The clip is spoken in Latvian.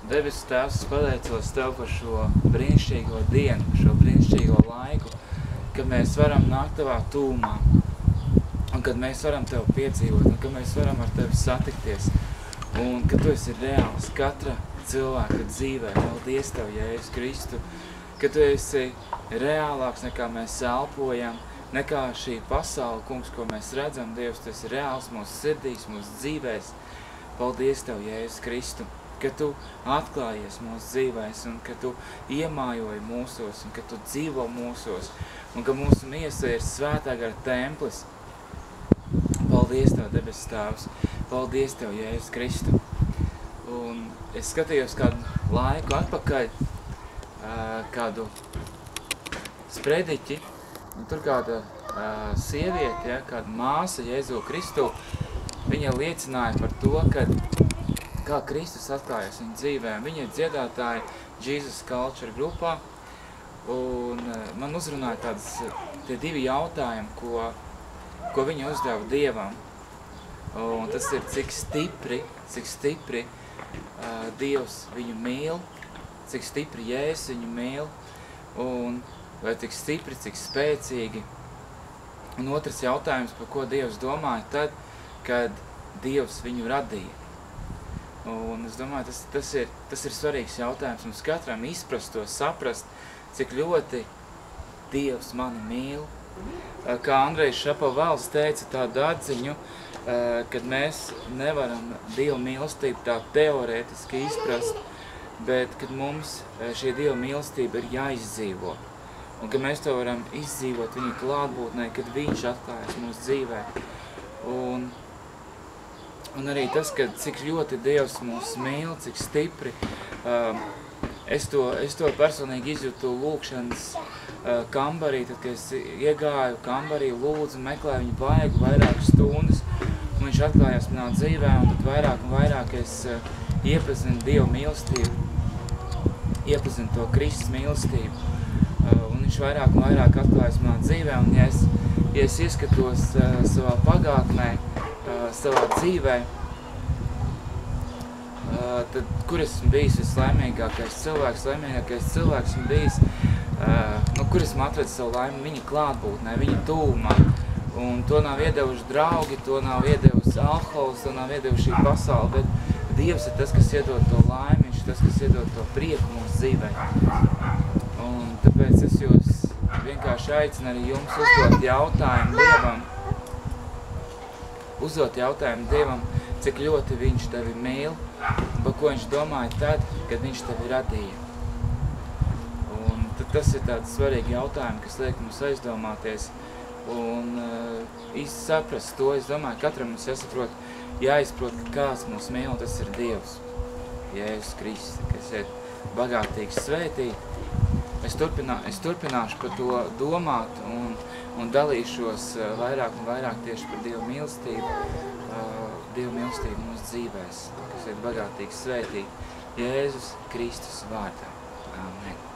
Debes Tēvs, pateicos Tev par šo brīnišķīgo dienu, par šo brīnišķīgo laiku, kad mēs varam nākt Tavā tūmā, un kad mēs varam Tev piedzīvot, un kad mēs varam ar Tevi satikties, un kad Tu esi reāls katra cilvēka dzīvē. Paldies Tev, Jēzus Kristu, ka Tu esi reālāks nekā mēs elpojam, nekā šī pasaule, Kungs, ko mēs redzam. Dievs, Tu esi reāls mūsu sirdīs, mūsu dzīvēs. Paldies Tev, Jēzus Kristu, ka Tu atklājies mūsu dzīvēs, un ka Tu iemājoji mūsos, un ka Tu dzīvo mūsos, un ka mūsu miesa ir svētā gara templis. Paldies Tev, debes Tēvs! Paldies Tev, Jēzus Kristu! Un es skatījos kādu laiku atpakaļ, kādu sprediķi, un tur kāda sieviete, kāda māsa Jēzu Kristu, viņa liecināja par to, kā Kristus atklājas viņa dzīvē. Viņa ir dziedātāja Jesus Culture grupā, un man uzrunāja tie divi jautājumi, ko viņa uzdeva Dievam. Un tas ir, cik stipri Dievs viņu mīl, cik stipri Jēzus viņu mīl, un vai cik stipri, cik spēcīgi. Un otrs jautājums, par ko Dievs domāja tad, kad Dievs viņu radīja. Un es domāju, tas ir svarīgs jautājums mums katram izprast to, saprast, cik ļoti Dievs mani mīl. Kā Andrejs Šapovalls teica tādu atziņu, kad mēs nevaram Dieva mīlestību tā teorētiski izprast, bet kad mums šī Dieva mīlestība ir jāizdzīvo. Un ka mēs to varam izdzīvot viņa klātbūtnē, kad viņš atklājas mūsu dzīvē. Un arī tas, ka cik ļoti Dievs mūs mīl, cik stipri, es to personīgi izjūtu lūkšanas kambarī, tad, kad es iegāju kambarī, lūdzu, meklēju viņu vaigu vairākas stundas, un viņš atklājās manā dzīvē, un tad vairāk es iepazinu Dieva mīlestību, iepazinu to Kristus mīlestību, un viņš vairāk un vairāk atklājas manā dzīvē, un ja es ieskatos savā pagātnē, savā dzīvē, tad kur esmu bijis vislaimīgākais cilvēks esmu bijis, kur esmu atradis savu laimi viņa klātbūtnē, viņa tūmā. Un to nav iedevuši draugi, to nav iedevusi alkohols, to nav iedevuši šī pasaule, bet Dievs ir tas, kas iedod to laimi, viņš ir tas, kas iedod to prieku mūsu dzīvē. Un tāpēc es jūs vienkārši aicinu arī jums uzdot jautājumu Dievam, cik ļoti viņš tevi mīl, par ko viņš domāja tad, kad viņš tevi radīja. Un tad tas ir tāds svarīgi jautājumi, kas liek mums aizdomāties un īsti saprast to. Es domāju, katram mums jāizprot, ka kāds mūs mīl, un tas ir Dievs, Jēzus Kristus, kas ir bagātīgs svētīt. Es turpināšu par to domāt un dalīšos vairāk un vairāk tieši par Dieva mīlestību mūsu dzīvēs, kas ir bagātīgs svētīt Jēzus Kristus vārdā. Amen.